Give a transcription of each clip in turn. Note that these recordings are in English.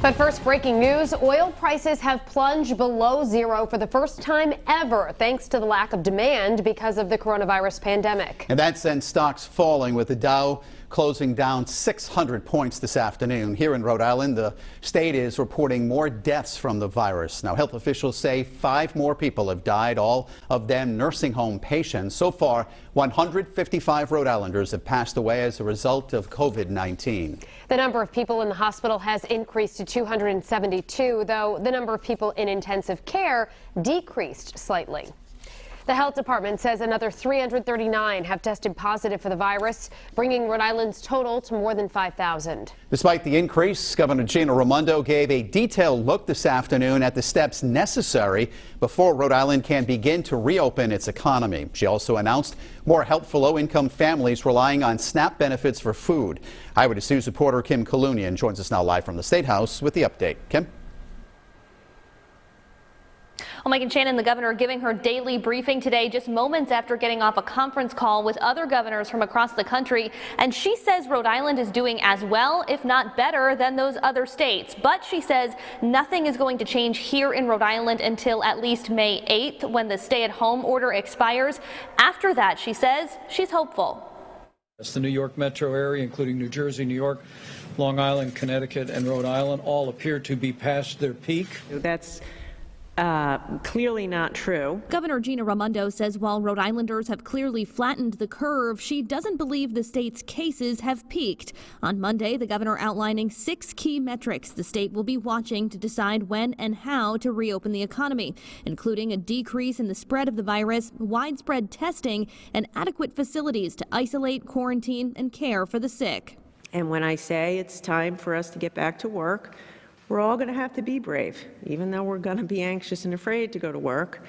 But first, breaking news, oil prices have plunged below zero for the first time ever, thanks to the lack of demand because of the coronavirus pandemic. And that sends stocks falling, with the Dow closing down 600 points this afternoon. Here in Rhode Island, the state is reporting more deaths from the virus. Now, health officials say 5 more people have died, all of them nursing home patients. So far, 155 Rhode Islanders have passed away as a result of COVID-19. The number of people in the hospital has increased to 272, though the number of people in intensive care decreased slightly. The health department says another 339 have tested positive for the virus, bringing Rhode Island's total to more than 5,000. Despite the increase, Governor Raimondo gave a detailed look this afternoon at the steps necessary before Rhode Island can begin to reopen its economy. She also announced more help for low-income families relying on SNAP benefits for food. Eyewitness News reporter Kim Kalunian joins us now live from the State House with the update. Kim? Well, Mike and Shannon, the governor giving her daily briefing today just moments after getting off a conference call with other governors from across the country. And she says Rhode Island is doing as well, if not better, than those other states. But she says nothing is going to change here in Rhode Island until at least May 8th, when the stay-at-home order expires. After that, she says she's hopeful. The New York metro area, including New Jersey, New York, Long Island, Connecticut, and Rhode Island, all appear to be past their peak. That's clearly not true. Governor Raimondo says while Rhode Islanders have clearly flattened the curve, she doesn't believe the state's cases have peaked. On Monday, the governor outlining 6 key metrics the state will be watching to decide when and how to reopen the economy, including a decrease in the spread of the virus, widespread testing, and adequate facilities to isolate, quarantine, and care for the sick. And when I say it's time for us to get back to work, we're all going to have to be brave, even though we're going to be anxious and afraid to go to work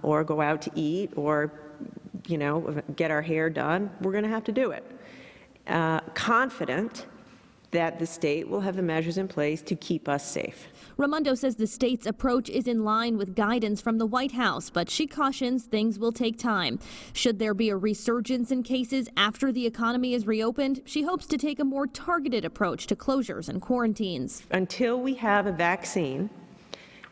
or go out to eat or, get our hair done. We're going to have to do it. Confident that the state will have the measures in place to keep us safe. Raimondo says the state's approach is in line with guidance from the White House, but she cautions things will take time. Should there be a resurgence in cases after the economy is reopened, she hopes to take a more targeted approach to closures and quarantines. Until we have a vaccine,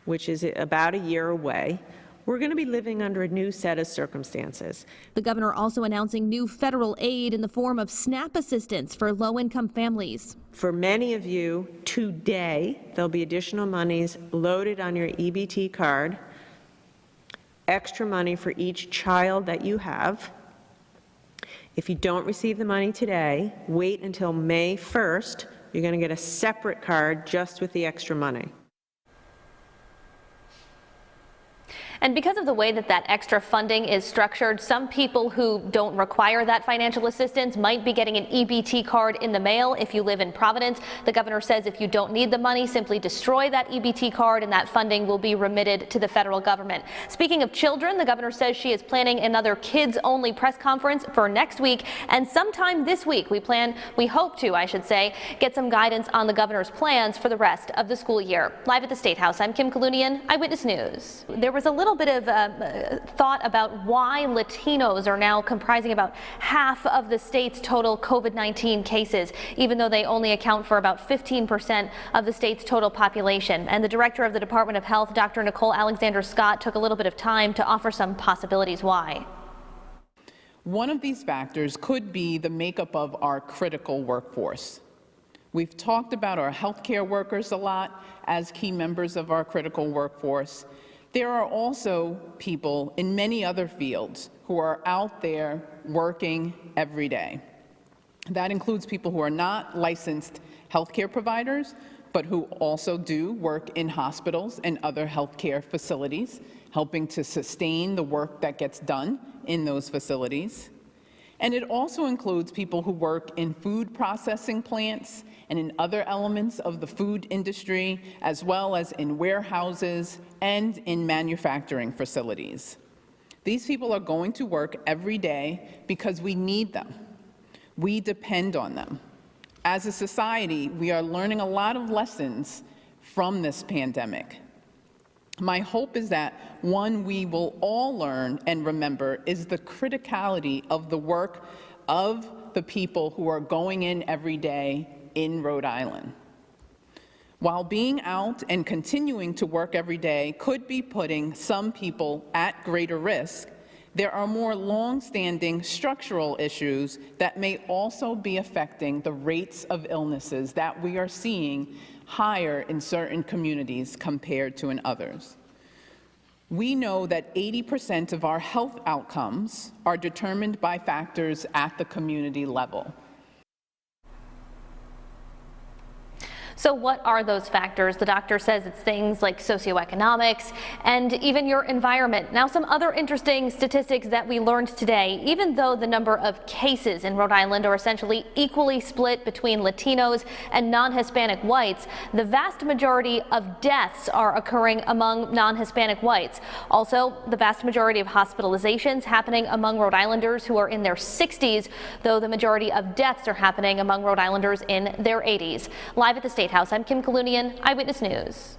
which is about a year away, we're going to be living under a new set of circumstances. The governor also announcing new federal aid in the form of SNAP assistance for low-income families. For many of you, today, there'll be additional monies loaded on your EBT card, extra money for each child that you have. If you don't receive the money today, wait until May 1st. You're going to get a separate card just with the extra money. And because of the way that extra funding is structured, some people who don't require that financial assistance might be getting an EBT card in the mail if you live in Providence. The governor says if you don't need the money, simply destroy that EBT card and that funding will be remitted to the federal government. Speaking of children, the governor says she is planning another kids-only press conference for next week, and sometime this week we hope to get some guidance on the governor's plans for the rest of the school year. Live at the State House, I'm Kim Kalunian, Eyewitness News. There was a little bit of thought about why Latinos are now comprising about half of the state's total COVID-19 cases, even though they only account for about 15% of the state's total population. And the director of the Department of Health, Dr. Nicole Alexander Scott, took a little bit of time to offer some possibilities why. One of these factors could be the makeup of our critical workforce. We've talked about our healthcare workers a lot as key members of our critical workforce. There are also people in many other fields who are out there working every day. That includes people who are not licensed healthcare providers, but who also do work in hospitals and other healthcare facilities, helping to sustain the work that gets done in those facilities. And it also includes people who work in food processing plants and in other elements of the food industry, as well as in warehouses and in manufacturing facilities. These people are going to work every day because we need them. We depend on them. As a society, we are learning a lot of lessons from this pandemic. My hope is that one we will all learn and remember is the criticality of the work of the people who are going in every day in Rhode Island. While being out and continuing to work every day could be putting some people at greater risk, there are more long-standing structural issues that may also be affecting the rates of illnesses that we are seeing higher in certain communities compared to in others. We know that 80% of our health outcomes are determined by factors at the community level. So what are those factors? The doctor says it's things like socioeconomics and even your environment. Now, some other interesting statistics that we learned today: even though the number of cases in Rhode Island are essentially equally split between Latinos and non-Hispanic whites, the vast majority of deaths are occurring among non-Hispanic whites. Also, the vast majority of hospitalizations happening among Rhode Islanders who are in their 60s, though the majority of deaths are happening among Rhode Islanders in their 80s. Live at the State House, I'm Kim Kalunian, Eyewitness News.